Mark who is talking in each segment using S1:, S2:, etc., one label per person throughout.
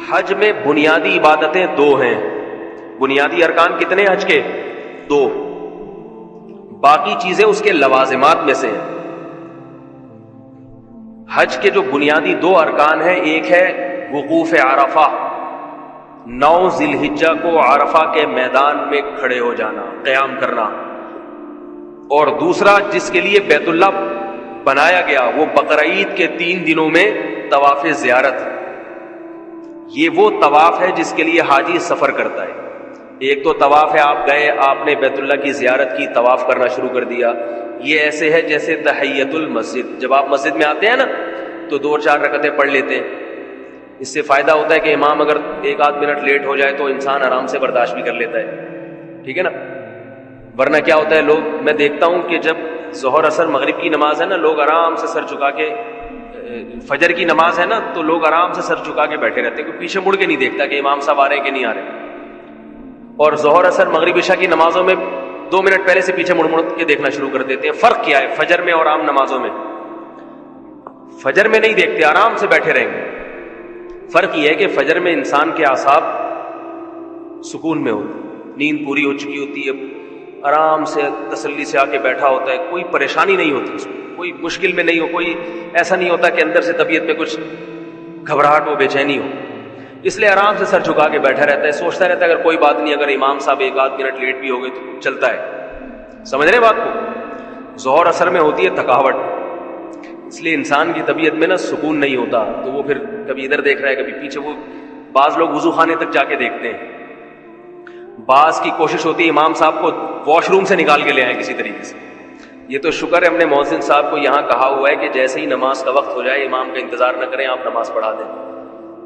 S1: حج میں بنیادی عبادتیں دو ہیں. بنیادی ارکان کتنے حج کے؟ دو. باقی چیزیں اس کے لوازمات میں سے ہیں. حج کے جو بنیادی دو ارکان ہیں، ایک ہے وقوف عرفہ، 9 ذی الحجہ کو عرفہ کے میدان میں کھڑے ہو جانا، قیام کرنا، اور دوسرا جس کے لیے بیت اللہ بنایا گیا وہ بقرعید کے 3 دنوں میں طواف زیارت. یہ وہ طواف ہے جس کے لیے حاجی سفر کرتا ہے. ایک تو طواف ہے آپ گئے، آپ نے بیت اللہ کی زیارت کی، طواف کرنا شروع کر دیا. یہ ایسے ہے جیسے تحیۃ المسجد، جب آپ مسجد میں آتے ہیں نا تو 2-4 رکعتیں پڑھ لیتے ہیں. اس سے فائدہ ہوتا ہے کہ امام اگر 1-8 منٹ لیٹ ہو جائے تو انسان آرام سے برداشت بھی کر لیتا ہے، ٹھیک ہے نا. ورنہ کیا ہوتا ہے، لوگ میں دیکھتا ہوں کہ جب ظہر اثر مغرب کی نماز ہے نا، لوگ آرام سے سر جھکا کے، فجر کی نماز ہے نا تو لوگ آرام سے سر جھکا کے بیٹھے رہتے ہیں، کوئی پیچھے مڑ کے نہیں دیکھتا کہ امام صاحب آ رہے ہیں کہ نہیں آ رہے. اور ظہر اثر مغرب عشاء کی نمازوں میں 2 منٹ پہلے سے پیچھے مڑ کے دیکھنا شروع کر دیتے ہیں. فرق کیا ہے فجر میں اور عام نمازوں میں؟ فجر میں نہیں دیکھتے، آرام سے بیٹھے رہیں گے. فرق یہ ہے کہ فجر میں انسان کے اعصاب سکون میں ہوتے ہیں، نیند پوری ہو چکی ہوتی ہے، آرام سے تسلی سے آ کے بیٹھا ہوتا ہے، کوئی پریشانی نہیں ہوتی اس کو، کوئی مشکل میں نہیں ہو، کوئی ایسا نہیں ہوتا کہ اندر سے طبیعت میں کچھ گھبراہٹ ہو، بے چینی ہو. اس لیے آرام سے سر جھکا کے بیٹھا رہتا ہے، سوچتا رہتا ہے اگر کوئی بات نہیں، اگر امام صاحب 1-8 منٹ لیٹ بھی ہو گئے تو چلتا ہے. سمجھ رہے ہیں بات کو؟ ظہر اثر میں ہوتی ہے تھکاوٹ، اس لیے انسان کی طبیعت میں نا سکون نہیں ہوتا، تو وہ پھر کبھی ادھر دیکھ رہا ہے کبھی پیچھے. وہ بعض لوگ وضو خانے تک جا کے دیکھتے ہیں، بعض کی کوشش ہوتی ہے امام صاحب کو واش روم سے نکال کے لے آئے کسی طریقے سے. یہ تو شکر ہے ہم نے مؤذن صاحب کو یہاں کہا ہوا ہے کہ جیسے ہی نماز کا وقت ہو جائے امام کا انتظار نہ کریں، آپ نماز پڑھا دیں.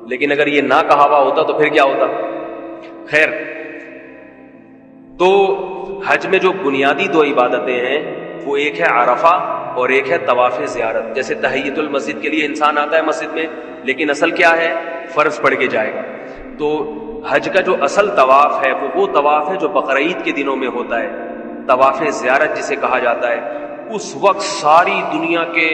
S1: لیکن اگر یہ نہ کہا ہوا ہوتا تو پھر کیا ہوتا؟ خیر، تو حج میں جو بنیادی 2 عبادتیں ہیں وہ ایک ہے عرفہ اور ایک ہے طواف زیارت. جیسے تحیۃ المسجد کے لیے انسان آتا ہے مسجد میں، لیکن اصل کیا ہے؟ فرض پڑھ کے جائے گا. تو حج کا جو اصل طواف ہے وہ طواف ہے جو بقرعید کے دنوں میں ہوتا ہے، طواف زیارت جسے کہا جاتا ہے. اس وقت ساری دنیا کے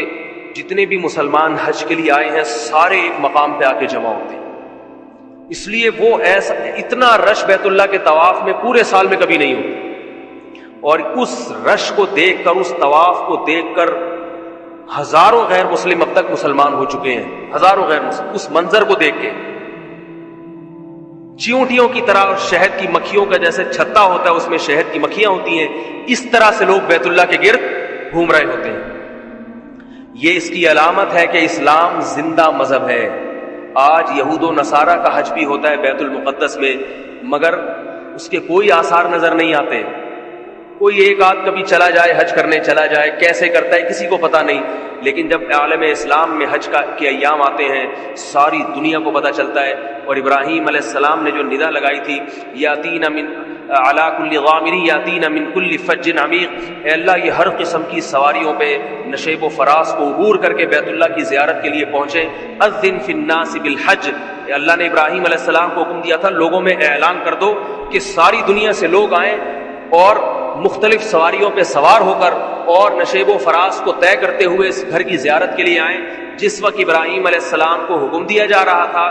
S1: جتنے بھی مسلمان حج کے لیے آئے ہیں سارے ایک مقام پہ آ کے جمع ہوتے ہیں. اس لیے وہ ایسا اتنا رش بیت اللہ کے طواف میں پورے سال میں کبھی نہیں ہوتا. اور اس رش کو دیکھ کر، اس طواف کو دیکھ کر ہزاروں غیر مسلم اب تک مسلمان ہو چکے ہیں، ہزاروں غیر مسلم. اس منظر کو دیکھ کے چیونٹیوں کی طرح، شہد کی مکھیوں کا جیسے چھتا ہوتا ہے اس میں شہد کی مکھیاں ہوتی ہیں، اس طرح سے لوگ بیت اللہ کے گرد گھوم رہے ہوتے ہیں. یہ اس کی علامت ہے کہ اسلام زندہ مذہب ہے. آج یہود و نصارہ کا حج بھی ہوتا ہے بیت المقدس میں، مگر اس کے کوئی آثار نظر نہیں آتے. کوئی ایک آدھ کبھی چلا جائے، حج کرنے چلا جائے، کیسے کرتا ہے کسی کو پتہ نہیں. لیکن جب عالم اسلام میں حج کے ایام آتے ہیں ساری دنیا کو پتہ چلتا ہے. اور ابراہیم علیہ السلام نے جو ندا لگائی تھی، یاتین من علی کل غامر یاتین من کل فج عمیق، اے اللہ یہ ہر قسم کی سواریوں پہ نشیب و فراز کو عبور کر کے بیت اللہ کی زیارت کے لیے پہنچے. اذن فی الناس بالحج، اللہ نے ابراہیم علیہ السلام کو حکم دیا تھا لوگوں میں اعلان کر دو کہ ساری دنیا سے لوگ آئیں اور مختلف سواریوں پہ سوار ہو کر اور نشیب و فراز کو طے کرتے ہوئے اس گھر کی زیارت کے لیے آئیں. جس وقت ابراہیم علیہ السلام کو حکم دیا جا رہا تھا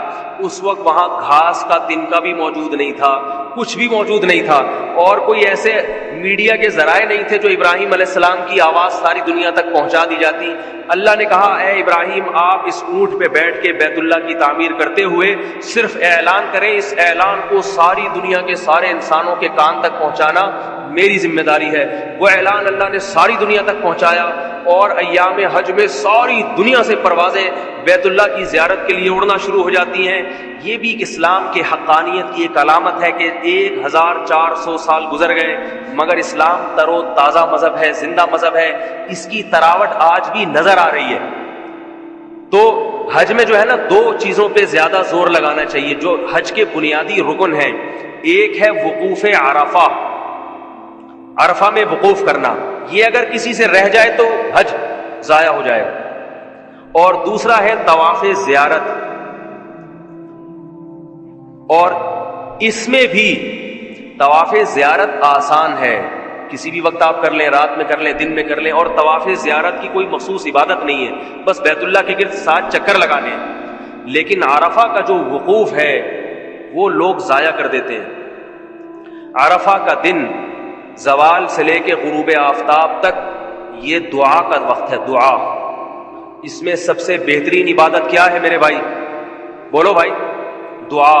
S1: اس وقت وہاں گھاس کا تنکا بھی موجود نہیں تھا، کچھ بھی موجود نہیں تھا، اور کوئی ایسے میڈیا کے ذرائع نہیں تھے جو ابراہیم علیہ السلام کی آواز ساری دنیا تک پہنچا دی جاتی. اللہ نے کہا اے ابراہیم آپ اس اونٹ پہ بیٹھ کے بیت اللہ کی تعمیر کرتے ہوئے صرف اعلان کریں، اس اعلان کو ساری دنیا کے سارے انسانوں کے کان تک پہنچانا میری ذمہ داری ہے. وہ اعلان اللہ نے ساری دنیا تک پہنچایا اور ایام حج میں ساری دنیا سے پروازیں بیت اللہ کی زیارت کے لیے اڑنا شروع ہو جاتی ہیں. یہ بھی اسلام کے حقانیت کی ایک علامت ہے کہ 1400 سال گزر گئے مگر اسلام تر و تازہ مذہب ہے، زندہ مذہب ہے، اس کی تراوٹ آج بھی نظر آ رہی ہے. تو حج میں جو ہے نا 2 چیزوں پہ زیادہ زور لگانا چاہیے جو حج کے بنیادی رکن ہیں. ایک ہے وقوف عرفہ، عرفہ میں وقوف کرنا، یہ اگر کسی سے رہ جائے تو حج ضائع ہو جائے گا. اور دوسرا ہے طواف زیارت، اور اس میں بھی طواف زیارت آسان ہے، کسی بھی وقت آپ کر لیں، رات میں کر لیں، دن میں کر لیں. اور طواف زیارت کی کوئی مخصوص عبادت نہیں ہے، بس بیت اللہ کے گرد 7 چکر لگانے ہیں. لیکن عرفہ کا جو وقوف ہے وہ لوگ ضائع کر دیتے ہیں۔ عرفہ کا دن زوال سے لے کے غروب آفتاب تک یہ دعا کا وقت ہے، دعا۔ اس میں سب سے بہترین عبادت کیا ہے میرے بھائی؟ بولو بھائی، دعا۔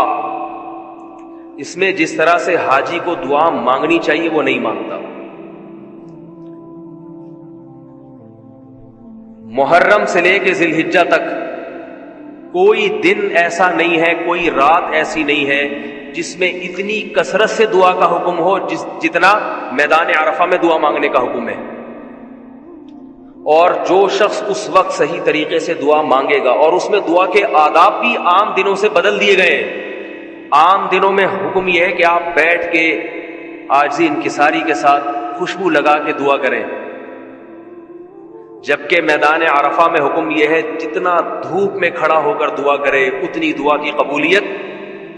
S1: اس میں جس طرح سے حاجی کو دعا مانگنی چاہیے وہ نہیں مانگتا۔ محرم سے لے کے ذی الحجہ تک کوئی دن ایسا نہیں ہے، کوئی رات ایسی نہیں ہے جس میں اتنی کثرت سے دعا کا حکم ہو جتنا میدان عرفہ میں دعا مانگنے کا حکم ہے۔ اور جو شخص اس وقت صحیح طریقے سے دعا مانگے گا، اور اس میں دعا کے آداب بھی عام دنوں سے بدل دیے گئے ہیں۔ عام دنوں میں حکم یہ ہے کہ آپ بیٹھ کے عاجزی انکساری کے ساتھ خوشبو لگا کے دعا کریں، جبکہ میدان عرفہ میں حکم یہ ہے جتنا دھوپ میں کھڑا ہو کر دعا کرے اتنی دعا کی قبولیت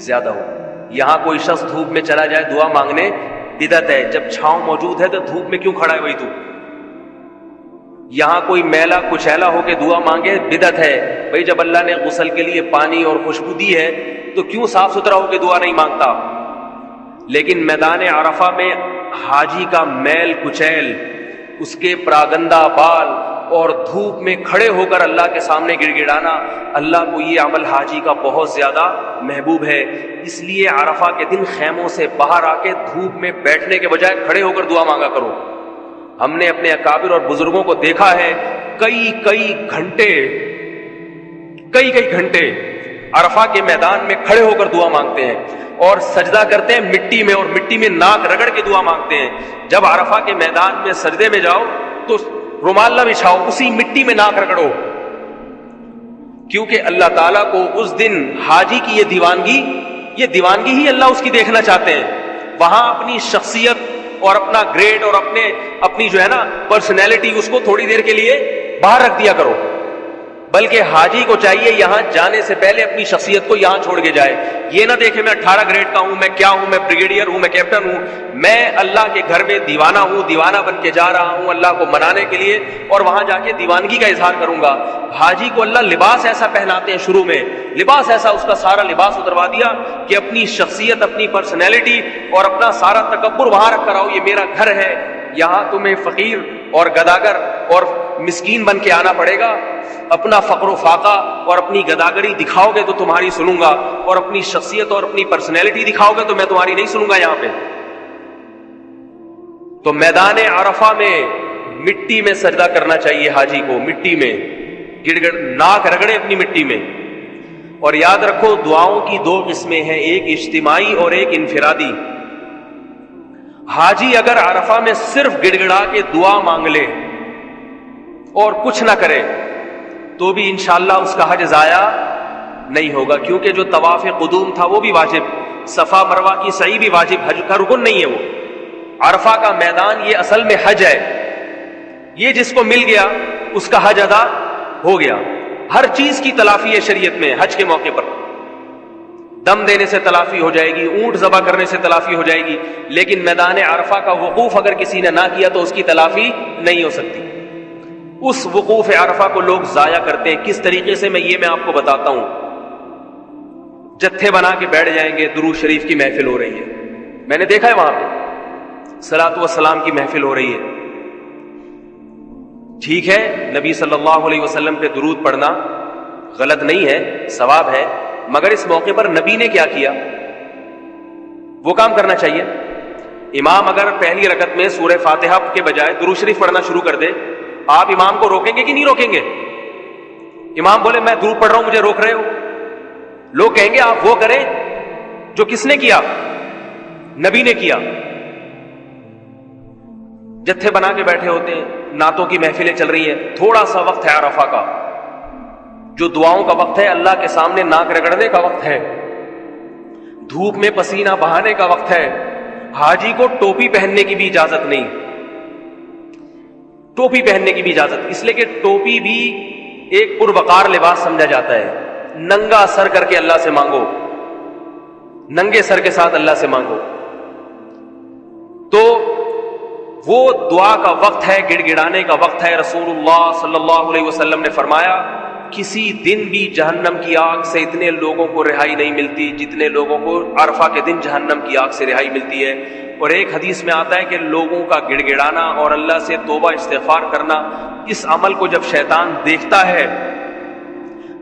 S1: زیادہ ہو۔ یہاں کوئی شخص دھوپ میں چلا جائے دعا مانگنے، بدعت ہے۔ جب چھاؤں موجود ہے تو دھوپ میں کیوں کھڑا ہے بھائی تو؟ یہاں کوئی میلا کچیلا ہو کے دعا مانگے، بدعت ہے بھائی۔ جب اللہ نے غسل کے لیے پانی اور خوشبو دی ہے تو کیوں صاف ستھرا ہو کے دعا نہیں مانگتا؟ لیکن میدان عرفہ میں حاجی کا میل کچیل، اس کے پراگندہ بال اور دھوپ میں کھڑے ہو کر اللہ کے سامنے گڑ گڑانا، اللہ کو یہ عمل حاجی کا بہت زیادہ محبوب ہے۔ اس لیے عرفہ کے دن خیموں سے باہر آ کے دھوپ میں بیٹھنے کے بجائے کھڑے ہو کر دعا مانگا کرو۔ ہم نے اپنے اکابر اور بزرگوں کو دیکھا ہے کئی گھنٹے عرفہ کے میدان میں کھڑے ہو کر دعا مانگتے ہیں، اور سجدہ کرتے ہیں مٹی میں، اور مٹی میں ناک رگڑ کے دعا مانگتے ہیں۔ جب عرفہ کے میدان میں سجدے میں جاؤ تو رومال نہ بچھاؤ، اسی مٹی میں ناک رگڑو، کیونکہ اللہ تعالیٰ کو اس دن حاجی کی یہ دیوانگی ہی اللہ اس کی دیکھنا چاہتے ہیں۔ وہاں اپنی شخصیت اور اپنا گریڈ اور اپنی جو ہے نا پرسنالٹی، اس کو تھوڑی دیر کے لیے باہر رکھ دیا کرو، بلکہ حاجی کو چاہیے یہاں جانے سے پہلے اپنی شخصیت کو یہاں چھوڑ کے جائے۔ یہ نہ دیکھے میں 18 گریڈ کا ہوں، میں کیا ہوں، میں بریگیڈیئر ہوں، میں کیپٹن ہوں، میں اللہ کے گھر میں دیوانہ ہوں، دیوانہ بن کے جا رہا ہوں اللہ کو منانے کے لیے، اور وہاں جا کے دیوانگی کا اظہار کروں گا۔ حاجی کو اللہ لباس ایسا پہناتے ہیں، شروع میں لباس ایسا، اس کا سارا لباس اتروا دیا کہ اپنی شخصیت، اپنی پرسنالٹی اور اپنا سارا تکبر وہاں رکھ کر آؤ، یہ میرا گھر ہے، یہاں تمہیں فقیر اور گداگر اور مسکین بن کے آنا پڑے گا۔ اپنا فقر و فاقہ اور اپنی گداگری دکھاؤ گے تو تمہاری سنوں گا، اور اپنی شخصیت اور اپنی پرسنالٹی دکھاؤ گے تو میں تمہاری نہیں سنوں گا یہاں پہ۔ تو میدان عرفہ میں مٹی میں سجدہ کرنا چاہیے حاجی کو، مٹی میں گڑ گڑ ناک رگڑے اپنی مٹی میں۔ اور یاد رکھو دعاؤں کی 2 قسمیں ہیں، ایک اجتماعی اور ایک انفرادی۔ حاجی اگر عرفہ میں صرف گڑ گڑا کے دعا مانگ لے اور کچھ نہ کرے تو بھی انشاءاللہ اس کا حج ضائع نہیں ہوگا، کیونکہ جو طواف قدوم تھا وہ بھی واجب، صفا مروہ کی سعی بھی واجب، حج کا رکن نہیں ہے وہ۔ عرفہ کا میدان یہ اصل میں حج ہے، یہ جس کو مل گیا اس کا حج ادا ہو گیا۔ ہر چیز کی تلافی ہے شریعت میں، حج کے موقع پر دم دینے سے تلافی ہو جائے گی، اونٹ ذبح کرنے سے تلافی ہو جائے گی، لیکن میدان عرفہ کا وقوف اگر کسی نے نہ کیا تو اس کی تلافی نہیں ہو سکتی۔ اس وقوف عرفہ کو لوگ ضائع کرتے ہیں، کس طریقے سے میں آپ کو بتاتا ہوں۔ جتھے بنا کے بیٹھ جائیں گے، درود شریف کی محفل ہو رہی ہے، میں نے دیکھا ہے وہاں پہ صلاۃ والسلام کی محفل ہو رہی ہے۔ ٹھیک ہے، نبی صلی اللہ علیہ وسلم پہ درود پڑھنا غلط نہیں ہے، ثواب ہے، مگر اس موقع پر نبی نے کیا کیا وہ کام کرنا چاہیے۔ امام اگر پہلی رکعت میں سورہ فاتحہ کے بجائے درود شریف پڑھنا شروع کر دے، آپ امام کو روکیں گے کہ نہیں روکیں گے؟ امام بولے میں درود پڑھ رہا ہوں مجھے روک رہے ہو، لوگ کہیں گے آپ وہ کریں جو کس نے کیا؟ نبی نے کیا۔ جتھے بنا کے بیٹھے ہوتے ہیں، نعتوں کی محفلیں چل رہی ہیں، تھوڑا سا وقت ہے عرفہ کا جو دعاؤں کا وقت ہے، اللہ کے سامنے ناک رگڑنے کا وقت ہے، دھوپ میں پسینہ بہانے کا وقت ہے۔ حاجی کو ٹوپی پہننے کی بھی اجازت نہیں، ٹوپی پہننے کی بھی اجازت، اس لیے کہ ٹوپی بھی ایک پروقار لباس سمجھا جاتا ہے۔ ننگا سر کر کے اللہ سے مانگو، ننگے سر کے ساتھ اللہ سے مانگو۔ تو وہ دعا کا وقت ہے، گڑ گڑانے کا وقت ہے۔ رسول اللہ صلی اللہ علیہ وسلم نے فرمایا کسی دن بھی جہنم کی آگ سے اتنے لوگوں کو رہائی نہیں ملتی جتنے لوگوں کو عرفہ کے دن جہنم کی آگ سے رہائی ملتی ہے۔ اور ایک حدیث میں آتا ہے کہ لوگوں کا گڑ گڑانا اور اللہ سے توبہ استغفار کرنا، اس عمل کو جب شیطان دیکھتا ہے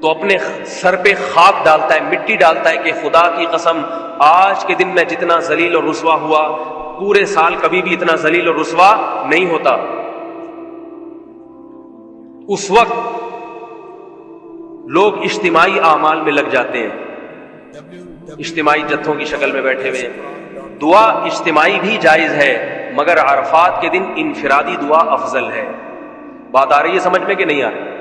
S1: تو اپنے سر پہ خاک ڈالتا ہے، مٹی ڈالتا ہے کہ خدا کی قسم آج کے دن میں جتنا ذلیل اور رسوا ہوا پورے سال کبھی بھی اتنا ذلیل اور رسوا نہیں ہوتا۔ اس وقت لوگ اجتماعی اعمال میں لگ جاتے ہیں، اجتماعی جتھوں کی شکل میں بیٹھے ہوئے ہیں۔ دعا اجتماعی بھی جائز ہے، مگر عرفات کے دن انفرادی دعا افضل ہے۔ بات آ رہی ہے سمجھ میں کہ نہیں آ رہی؟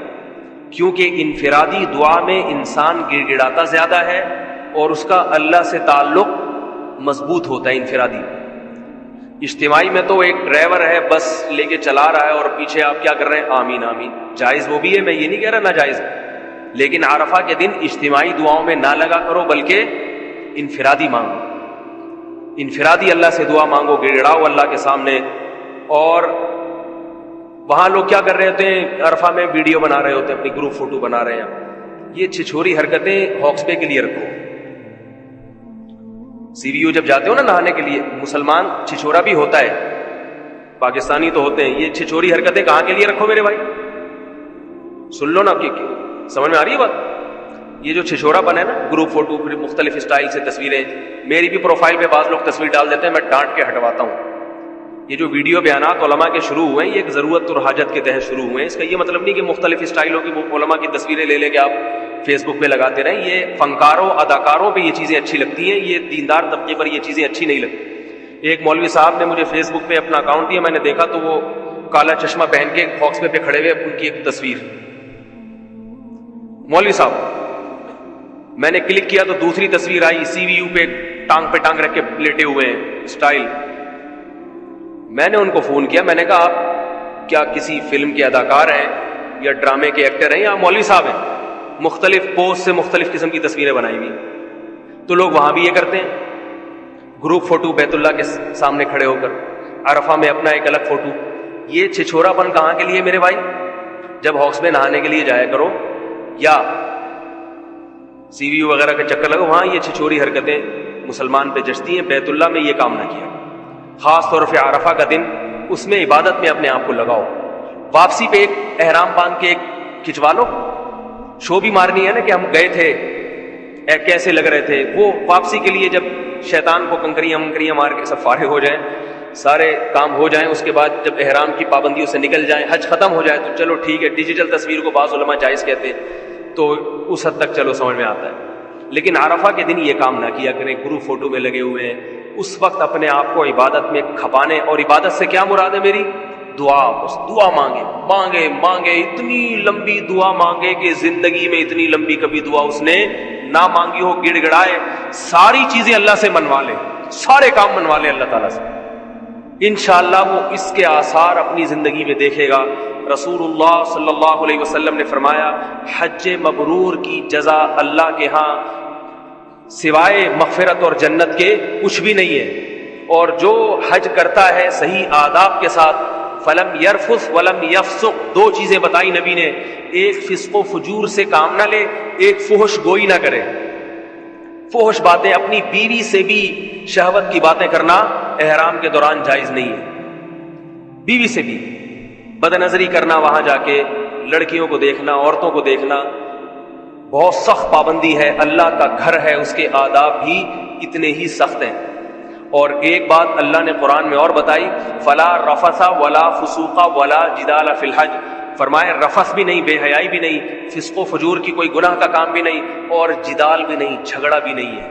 S1: کیونکہ انفرادی دعا میں انسان گڑ گڑاتا زیادہ ہے اور اس کا اللہ سے تعلق مضبوط ہوتا ہے انفرادی۔ اجتماعی میں تو ایک ڈرائیور ہے بس لے کے چلا رہا ہے اور پیچھے آپ کیا کر رہے ہیں؟ آمین آمین، جائز وہ بھی ہے، میں یہ نہیں کہہ رہا ناجائز، لیکن عرفہ کے دن اجتماعی دعاؤں میں نہ لگا کرو بلکہ انفرادی مانگو، انفرادی اللہ سے دعا مانگو، گڑ گڑاؤ اللہ کے سامنے۔ اور وہاں لوگ کیا کر رہے ہوتے ہیں؟ عرفہ میں ویڈیو بنا رہے ہوتے ہیں، اپنی گروپ فوٹو بنا رہے ہیں۔ یہ چھچوری حرکتیں ہاکس پے کے لیے رکھو۔ سی وی یو جب جاتے ہو نا نہانے کے لیے، مسلمان چھچورا بھی ہوتا ہے، پاکستانی تو ہوتے ہیں، یہ چھچوری حرکتیں کہاں کے لیے رکھو میرے بھائی؟ سن لو نا، سمجھ میں آ رہی ہے بات؟ یہ جو چھچورا بنا ہے نا، گروپ فوٹو، پھر مختلف اسٹائل سے تصویریں، میری بھی پروفائل پہ بعض لوگ تصویر ڈال دیتے ہیں، میں ڈانٹ کے ہٹواتا ہوں۔ یہ جو ویڈیو بیانات علماء کے شروع ہوئے ہیں، یہ ایک ضرورت اور حاجت کے تحت شروع ہوئے ہیں۔ اس کا یہ مطلب نہیں کہ مختلف اسٹائلوں کی علماء کی تصویریں لے لے کے آپ فیس بک پہ لگاتے رہیں۔ یہ فنکاروں اداکاروں پہ یہ چیزیں اچھی لگتی ہیں، یہ دیندار طبقے پر یہ چیزیں اچھی نہیں لگتی۔ ایک مولوی صاحب نے مجھے فیس بک پہ اپنا اکاؤنٹ دیا، میں نے دیکھا تو وہ کالا چشمہ پہن کے باکس پہ کھڑے ہوئے ان کی ایک تصویر، مولوی صاحب، میں نے کلک کیا تو دوسری تصویر آئی، سی وی یو پہ ٹانگ رکھ کے لیٹے ہوئے ہیں اسٹائل۔ میں نے ان کو فون کیا، میں نے کہا آپ کیا کسی فلم کے اداکار ہیں یا ڈرامے کے ایکٹر ہیں یا مولوی صاحب ہیں؟ مختلف پوز سے مختلف قسم کی تصویریں بنائی ہوئی۔ تو لوگ وہاں بھی یہ کرتے ہیں، گروپ فوٹو بیت اللہ کے سامنے کھڑے ہو کر، عرفہ میں اپنا ایک الگ فوٹو۔ یہ چھچورا پن کہاں کے لیے میرے بھائی؟ جب ہاکس میں نہانے کے لیے جایا کرو یا سی وی یو وغیرہ کا چکر لگو، وہاں یہ چھچوری حرکتیں مسلمان پہ جچتی ہیں۔ بیت اللہ میں یہ کام نہ کیا، خاص طور پہ عرفہ کا دن، اس میں عبادت میں اپنے آپ کو لگاؤ۔ واپسی پہ ایک احرام باندھ کے ایک کھچوا لو، شو بھی مارنی ہے نا کہ ہم گئے تھے، کیسے لگ رہے تھے۔ وہ واپسی کے لیے جب شیطان کو کنکریاں منکریاں مار کے سب فارغ ہو جائیں، سارے کام ہو جائیں، اس کے بعد جب احرام کی پابندیوں سے نکل جائیں، حج ختم ہو جائے تو چلو ٹھیک ہے، ڈیجیٹل تصویر کو بعض علماء جائز کہتے ہیں، تو اس حد تک چلو سمجھ میں آتا ہے۔ لیکن عرفہ کے دن یہ کام نہ کیا کریں، گروپ فوٹو میں لگے ہوئے ہیں۔ اس وقت اپنے آپ کو عبادت میں کھپانے، اور عبادت سے کیا مراد ہے میری؟ دعا، بس دعا مانگے مانگے مانگے، اتنی لمبی دعا مانگے کہ زندگی میں اتنی لمبی کبھی دعا اس نے نہ مانگی ہو، گڑ گڑائے، ساری چیزیں اللہ سے منوا لے، سارے کام منوا لے اللہ تعالیٰ سے، انشاءاللہ وہ اس کے آثار اپنی زندگی میں دیکھے گا۔ رسول اللہ صلی اللہ علیہ وسلم نے فرمایا، حج مبرور کی جزا اللہ کے ہاں سوائے مغفرت اور جنت کے کچھ بھی نہیں ہے۔ اور جو حج کرتا ہے صحیح آداب کے ساتھ، فلم یرفث ولم یفسق، دو چیزیں بتائی نبی نے، ایک فسق و فجور سے کام نہ لے، ایک فحش گوئی نہ کرے۔ فحش باتیں، اپنی بیوی سے بھی شہوت کی باتیں کرنا احرام کے دوران جائز نہیں ہے۔ بیوی سے بھی بد نظری کرنا، وہاں جا کے لڑکیوں کو دیکھنا، عورتوں کو دیکھنا، بہت سخت پابندی ہے۔ اللہ کا گھر ہے، اس کے آداب بھی اتنے ہی سخت ہیں۔ اور ایک بات اللہ نے قرآن میں اور بتائی، فلا رفث ولا فسوق ولا جدال فی الحج، فرمائے رفث بھی نہیں، بے حیائی بھی نہیں، فسق و فجور کی کوئی گناہ کا کام بھی نہیں، اور جدال بھی نہیں، جھگڑا بھی نہیں ہے۔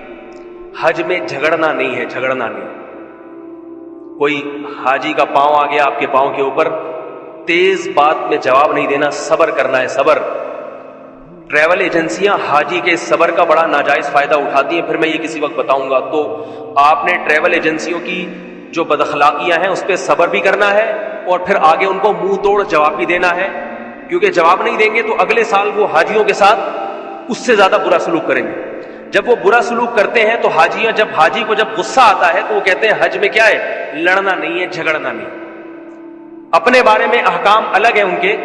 S1: حج میں جھگڑنا نہیں ہے، جھگڑنا نہیں۔ کوئی حاجی کا پاؤں آ گیا آپ کے پاؤں کے اوپر، تیز بات میں جواب نہیں دینا، صبر کرنا ہے، صبر۔ ٹریول ایجنسیاں حاجی کے صبر کا بڑا ناجائز فائدہ اٹھاتی ہیں، پھر میں یہ کسی وقت بتاؤں گا۔ تو آپ نے ٹریول ایجنسیوں کی جو بد اخلاقیاں ہیں اس پہ صبر بھی کرنا ہے، اور پھر آگے ان کو منہ توڑ جواب بھی دینا ہے، کیونکہ جواب نہیں دیں گے تو اگلے سال وہ حاجیوں کے ساتھ اس سے زیادہ برا سلوک کریں گے۔ جب وہ برا سلوک کرتے ہیں تو حاجی کو جب غصہ آتا ہے تو وہ کہتے ہیں حج میں کیا ہے؟ لڑنا نہیں ہے، جھگڑنا نہیں۔ اپنے بارے میں احکام الگ ہیں ان کے،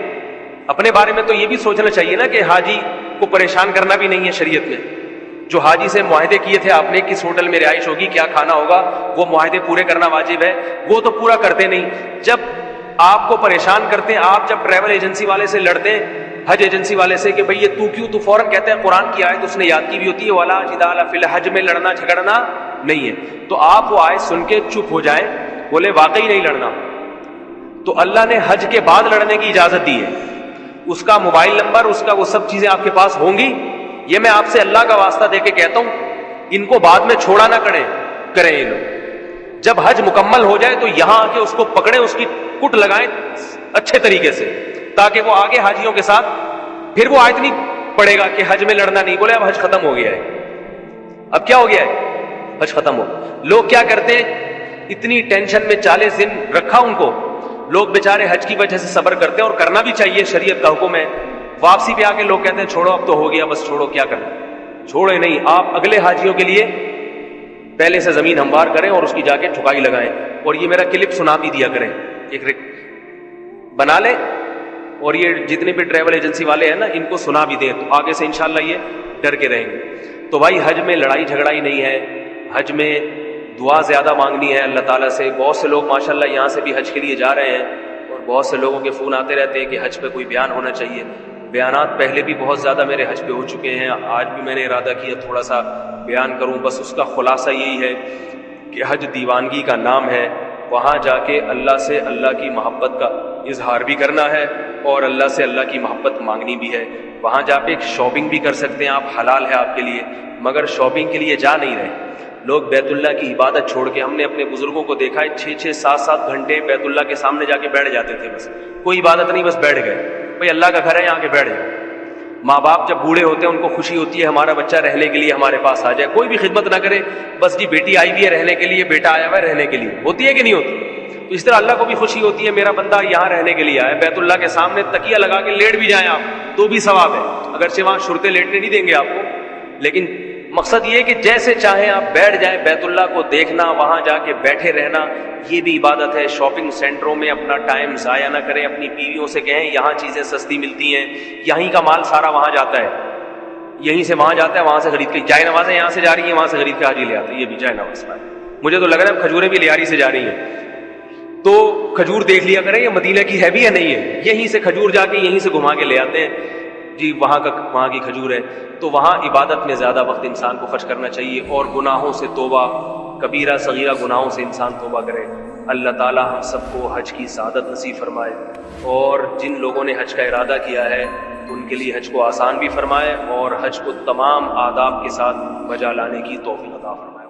S1: اپنے بارے میں تو یہ بھی سوچنا چاہیے نا کہ حاجی کو پریشان کرنا بھی نہیں ہے شریعت میں. جو حاجی سے معاہدے کیے تھے آپ نے کس ہوٹل میں رہائش ہوگی, کیا کھانا ہوگا, وہ معاہدے پورے کرنا واجب ہے, وہ تو پورا کرتے نہیں. جب آپ کو پریشان کرتے ہیں, آپ جب ٹریول ایجنسی والے سے لڑتے ہیں, حج ایجنسی والے سے کہ بھئی یہ تو کیوں, تو فوراً کہتے ہیں قرآن کی آیت اس نے یاد کی بھی ہوتی ہے وَلَا جِدَالَ فِي الْحَجِّ میں لڑنا جھگڑنا نہیں ہے. تو آپ وہ آیت سن کے چپ ہو جائیں, بولے واقعی نہیں لڑنا. تو اللہ نے حج کے بعد لڑنے کی اجازت دی ہے. اس کا موبائل نمبر, اس کا وہ سب چیزیں آپ کے پاس ہوں گی. یہ میں آپ سے اللہ کا واسطہ دے کے کہتا ہوں, ان کو بعد میں چھوڑا نہ کریں یہ لوگ. جب حج مکمل ہو جائے تو یہاں آ کے اس کو پکڑیں, اس کی کٹ لگائیں اچھے طریقے سے, تاکہ وہ آگے حاجیوں کے ساتھ پھر وہ آیت نہیں پڑے گا کہ حج میں لڑنا نہیں. بولے اب حج ختم ہو گیا ہے. اب کیا ہو گیا ہے؟ حج ختم ہو. لوگ کیا کرتے ہیں, اتنی ٹینشن میں 40 دن رکھا ان کو, لوگ بیچارے حج کی وجہ سے صبر کرتے ہیں, اور کرنا بھی چاہیے, شریعت کا حکم ہے. واپسی پہ آ کے لوگ کہتے ہیں چھوڑو اب تو ہو گیا, بس چھوڑو, کیا کرنا. چھوڑے نہیں, آپ اگلے حاجیوں کے لیے پہلے سے زمین ہموار کریں اور اس کی جا کے ٹھکائی لگائیں. اور یہ میرا کلپ سنا بھی دیا کریں, ایک بنا لیں, اور یہ جتنے بھی ٹریول ایجنسی والے ہیں نا ان کو سنا بھی دیں, تو آگے سے انشاءاللہ یہ ڈر کے رہیں گے. تو بھائی حج میں لڑائی جھگڑا ہی نہیں ہے, حج میں دعا زیادہ مانگنی ہے اللہ تعالیٰ سے. بہت سے لوگ ماشاءاللہ یہاں سے بھی حج کے لیے جا رہے ہیں, اور بہت سے لوگوں کے فون آتے رہتے ہیں کہ حج پہ کوئی بیان ہونا چاہیے. بیانات پہلے بھی بہت زیادہ میرے حج پہ ہو چکے ہیں, آج بھی میں نے ارادہ کیا تھوڑا سا بیان کروں. بس اس کا خلاصہ یہی ہے کہ حج دیوانگی کا نام ہے, وہاں جا کے اللہ سے اللہ کی محبت کا اظہار بھی کرنا ہے, اور اللہ سے اللہ کی محبت مانگنی بھی ہے. وہاں جا کے شاپنگ بھی کر سکتے ہیں آپ, حلال ہے آپ کے لیے, مگر شاپنگ کے لیے جا نہیں رہے. لوگ بیت اللہ کی عبادت چھوڑ کے, ہم نے اپنے بزرگوں کو دیکھا ہے 6-6 7-7 گھنٹے بیت اللہ کے سامنے جا کے بیٹھ جاتے تھے, بس کوئی عبادت نہیں, بس بیٹھ گئے. بھئی اللہ کا گھر ہے, یہاں کے بیٹھ جائے. ماں باپ جب بوڑھے ہوتے ہیں ان کو خوشی ہوتی ہے ہمارا بچہ رہنے کے لیے ہمارے پاس آ جائے, کوئی بھی خدمت نہ کرے, بس جی بیٹی آئی بھی ہے رہنے کے لیے, بیٹا آیا ہوا ہے رہنے کے لیے. ہوتی ہے کہ نہیں ہوتی؟ تو اس طرح اللہ کو بھی خوشی ہوتی ہے میرا بندہ یہاں رہنے کے لیے آیا, بیت اللہ کے سامنے تکیہ لگا کے لیٹ بھی جائیں آپ تو بھی ثواب ہے, اگرچہ وہاں شرطیں لیٹنے نہیں دیں گے آپ کو, لیکن مقصد یہ ہے کہ جیسے چاہیں آپ بیٹھ جائیں, بیت اللہ کو دیکھنا, وہاں جا کے بیٹھے رہنا, یہ بھی عبادت ہے. شاپنگ سینٹروں میں اپنا ٹائم ضائع نہ کریں, اپنی بیویوں سے کہیں یہاں چیزیں سستی ملتی ہیں, یہیں کا مال سارا وہاں جاتا ہے, یہیں سے وہاں جاتا ہے, وہاں سے خرید کے. جائے نمازیں یہاں سے جا رہی ہیں, وہاں سے خرید کے حاجی لے آتے ہیں, یہ بھی جائے نماز کا ہے. مجھے تو لگ رہا ہے کھجوریں بھی لیاری سے جا رہی ہیں, تو کھجور دیکھ لیا کریں یہ مدینہ کی ہے بھی یا نہیں ہے, یہیں سے کھجور جا کے یہیں سے گھما کے لے آتے ہیں جی, وہاں کی کھجور ہے. تو وہاں عبادت میں زیادہ وقت انسان کو خرچ کرنا چاہیے, اور گناہوں سے توبہ, کبیرہ صغیرہ گناہوں سے انسان توبہ کرے. اللہ تعالی ہم سب کو حج کی سعادت نصیب فرمائے, اور جن لوگوں نے حج کا ارادہ کیا ہے ان کے لیے حج کو آسان بھی فرمائے, اور حج کو تمام آداب کے ساتھ بجا لانے کی توفیق عطا فرمائے.